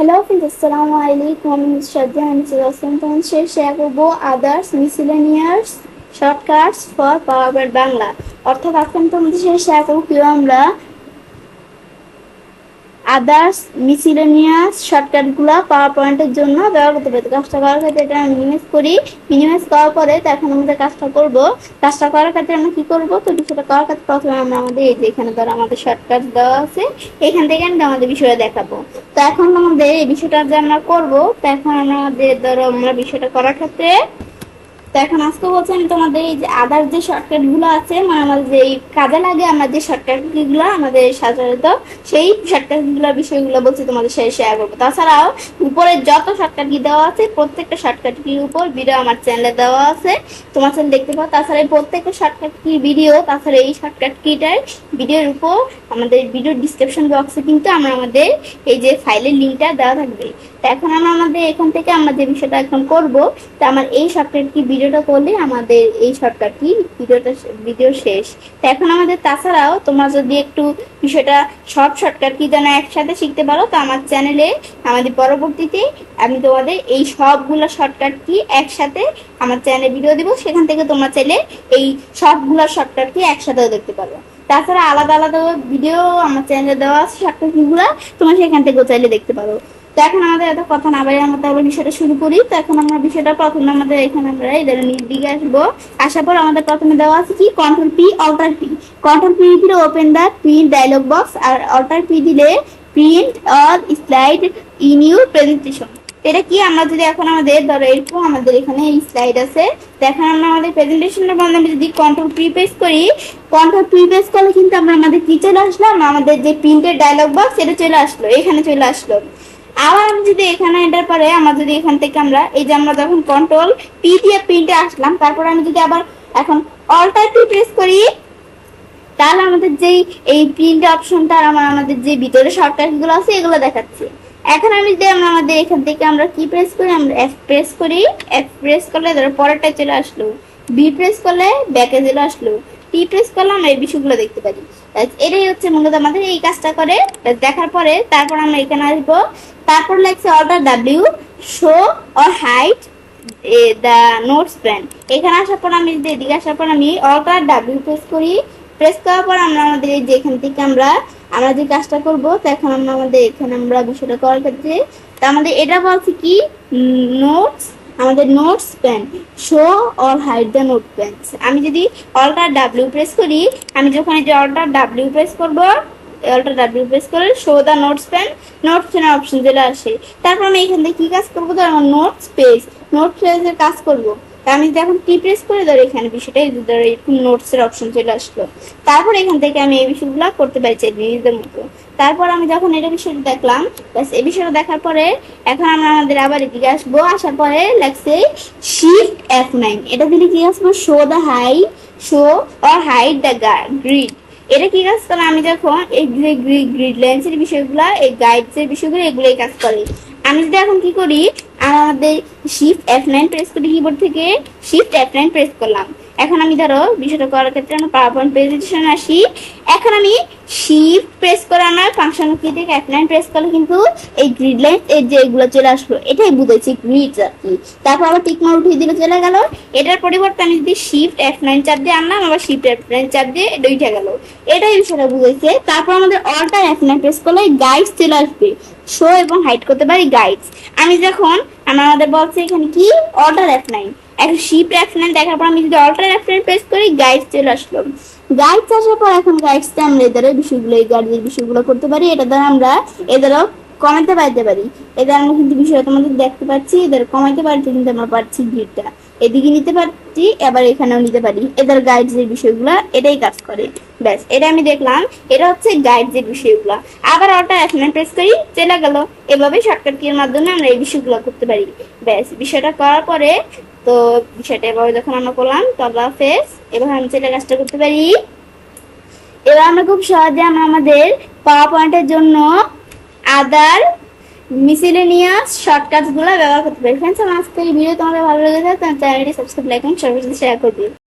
Hello friends, আসসালামু আলাইকুম। আমি শ্রদ্ধা তোমাদের সাথে শেয়ার করবো others miscellaneous shortcuts for power point Bangla. অর্থাৎ আজকে আমি তোমাদের সাথে শেয়ার করবো কিভাবে আমরা আদার্স মিসেলেনিয়াস শর্টকাটগুলো পাওয়ার পয়েন্টের জন্য ব্যবহার করতে পারি। কাজটা করার ক্ষেত্রে এটা আমি মিনিমাইজ করি। মিনিমাইজ করার পরে তো এখন আমাদের কাজটা করবো। কাজটা করার ক্ষেত্রে আমরা কি করবো, তো বিষয়টা করার ক্ষেত্রে প্রথমে আমরা আমাদের এই যে এখানে ধরো আমাদের শর্টকাট দেওয়া আছে, এখান থেকে আমি আমাদের বিষয়টা দেখাবো। তো এখন আমাদের এই বিষয়টা যে আমরা করবো, তো এখন আমাদের ধরো আমরা বিষয়টা করার ক্ষেত্রে তো এখন আজকে বলছি আমি তোমাদের এই যে আদার যে শর্টকাট গুলো আছে, মানে আমাদের যে কাজে লাগে আমরা যে শর্টকাট গুলো আমাদের সাধারণত সেই শর্টকাট গুলোর বিষয়গুলো বলছি তোমাদের সাথে শেয়ার করবো। তাছাড়াও উপরে যত শর্টকাট কি দেওয়া আছে প্রত্যেকটা শর্টকাট কির উপর ভিডিও আমার চ্যানেলে দেওয়া আছে, তোমার চ্যানেল দেখতে পাও। তাছাড়া এই প্রত্যেকটা শর্টকাট কি ভিডিও, তাছাড়া এই শর্টকাট কিটার ভিডিওর উপর আমাদের ভিডিও ডিসক্রিপশন বক্সে কিন্তু আমাদের এই যে ফাইলের লিঙ্কটা দেওয়া থাকবে। তো এখন আমরা আমাদের এখান থেকে আমরা যে বিষয়টা এখন করবো, তো আমার এই শর্টকাট কি ভিডিওটা করলে আমাদের এই শর্টকাট কি ভিডিও শেষ। তো এখন আমাদের তাছাড়াও তোমরা যদি একটু বিষয়টা সব শর্টকাট কি যেন একসাথে শিখতে পারো, তো আমার চ্যানেলে আমাদের পরবর্তীতে আমি তোমাদের এই সবগুলো শর্টকাট কি একসাথে আমার চ্যানেলে ভিডিও দিব, সেখান থেকে তোমরা চাইলে এই সবগুলো শর্টকাট কি একসাথেও দেখতে পারো। তাছাড়া আলাদা আলাদা ভিডিও আমার চ্যানেলে দেওয়া আছে শর্টকাট কিগুলো, তোমরা সেখান থেকেও চাইলে দেখতে পারো। তো এখন আমাদের এত কথা না বাইরে আমরা তাহলে বিষয়টা শুরু করি। তো এখন আমরা বিষয়টা প্রথমে আমাদের এখানে আমরা এদের দিকে আসবো। আসার পর আমাদের প্রথমে দেওয়া আছে কি control P alter P. Control P দিলে open the print dialog box, আর অল্টার পি দিলে print all slide in your presentation. এটা কি আমরা যদি এখন আমাদের ধরো এরকম আমাদের এখানে এই স্লাইড আছে, দেখেন আমরা আমাদের প্রেজেন্টেশনের বন্ধ আমি যদি কন্ট্রোল পি প্রেস করি, কন্ট্রোল পি প্রেস করলে কিন্তু আমরা আমাদের কি চলে আসলাম, আমাদের যে প্রিন্টের ডায়লগ বক্স এটা চলে আসলো, এখানে চলে আসলো। আবার আমি যদি এখানে এন্টার পরে আমরা যদি এখান থেকে আমরা এই যে আমরা যখন কন্ট্রোল পি দিয়ে প্রিন্টে আসলাম, তারপর আমি যদি আবার এখন অল্টার পি প্রেস করি, তাহলে আমাদের যেই এই প্রিন্ট অপশনটা আমাদের যে ভিতরে শর্টকাট গুলো আছে এগুলো দেখাচ্ছে। এখন আমি যদি আমরা আমাদের এখান থেকে আমরা কি প্রেস করি, আমরা এফ প্রেস করি। এফ প্রেস করলে ধরো পরেরটা চলে আসলো, বি প্রেস করলে ব্যাকে চলে আসলো, টি প্রেস করলে আমরা এই বিষয়গুলো দেখতে পারি। এটাই হচ্ছে মূলত আমাদের এই কাজটা করে। দেখার পরে তারপর আমরা এখানে আসবো, তারপর লাগছে alter W show or hide the notes pane. এখানে আসার পর আমি যদি এদিকে আসার পর আমি অল্টার ডাব্লিউ প্রেস করি। প্রেস করার পর আমরা আমাদের এই যে এখান থেকে আমরা যে কাজটা করব, তো এখন আমরা আমাদের এখানে আমরা বিষয়টা করার ক্ষেত্রে তো আমাদের এটা বলছি কি নোটস, আমাদের notes pane show or hide the note pane. আমি যদি অল্টার ডাব্লিউ প্রেস করি, আমি যখন এই যে অল্টার ডাব্লিউ প্রেস করবো, অল্টার ডাব্লিউ প্রেস করে show the notes pan, notes প্যানের অপশন চলে আসে। তারপর আমি এখান থেকে কি কাজ করবো, তো আমার নোটস পেজ, নোটস পেজের কাজ করবো। আমি যদি এখন টি প্রেস করে ধরো এখানে বিষয়টা ধরো এরকম নোটস এর অপশন চলে আসলো। তারপর এখান থেকে আমি এই বিষয়গুলো করতে পারছি নিজেদের মতো। তারপর আমি যখন এটা বিষয়টা দেখলাম, ব্যাস এই বিষয়টা দেখার পরে এখন আমরা আমাদের আবার এদিকে আসবো। আসার পরে লাগছে শিফট F9। এটা দিলে কি আসবো, show the hide show or hide the grid. এটা কি কাজ করে, আমি যখন এই যে গ্রিড লাইন্স এর বিষয়গুলো, এই গাইডস এর বিষয়গুলো এগুলোই কাজ করে। আমি যদি এখন কি করি, আমাদের শিফট F9 প্রেস করি, কিবোর্ড থেকে শিফট F9 প্রেস করলাম। এখন আমি ধরো বিষয়টা করার ক্ষেত্রে আমরা পাওয়ার পয়েন্ট প্রেজেন্টেশন আসি। এখন আমি শিফট প্রেস করে আমার ফাংশন কি থেকে F9 প্রেস করলে কিন্তু এই গ্রিড লাইন এর যে এগুলো চলে আসলো, এটাই বুঝাইছি গ্রিড আর কি। তারপর আবার টিক মার্ক উঠিয়ে দিলে চলে গেল। এটার পরিবর্তে আমি যদি শিফট F9 চাপ দিয়ে আনলাম, আবার শিফট F9 চাপ দিয়ে এটা উঠে গেল, এটাই বিষয়টা বুঝাইছে। তারপর আমাদের অল্টার F9 প্রেস করলে গাইডস চলে আসবে, শো এবং হাইড করতে পারি গাইডস। আমি যখন আমাদের বলছে এখানে কি অল্টার F9, এখন শিফট F9 দেখার পর আমি যদি অল্টার F9 প্রেস করি, গাইডস চলে আসলো। গাইডস আসার পর এখন গাইডসতে আমরা এদের বিষয়গুলো, এই গাইডের বিষয়গুলো করতে পারি। এটা দ্বারা আমরা এদেরও কমাইতে পারতে পারি। এদের আমরা কিন্তু বিষয় তোমাদের দেখতে পাচ্ছি, এদের কমাইতে পারছি কিন্তু আমরা পারছি গ্রিডটা এদিকে নিতে পারছি, এবার এখানেও নিতে পারি। এদের গাইডস এর বিষয়গুলো এটাই কাজ করে। ব্যাস এটা আমি দেখলাম, এটা হচ্ছে গাইডস এর বিষয়গুলো। আবার অল্টার F9 প্রেস করি, চলে গেল। এভাবে শর্টকাট কির মাধ্যমে আমরা এই বিষয়গুলো করতে পারি। ব্যাস বিষয়টা করার পরে তো বিষয়টা এভাবে যখন আমরা করলাম, তবে ফেস এবার আমি চলে কাজটা করতে পারি। এবার আমরা খুব সহজে আমরা আমাদের পাওয়ার পয়েন্টের জন্য আদার মিসেলেনিয়াস শর্টকাটস গুলো ব্যবহার করতে পারি। ফ্রেন্ডস, আমার আজকের ভিডিও তোমাদের ভালো লেগেছে, তাহলে চ্যানেলটি সাবস্ক্রাইব, লাইক এবং সবার সাথে শেয়ার করবে।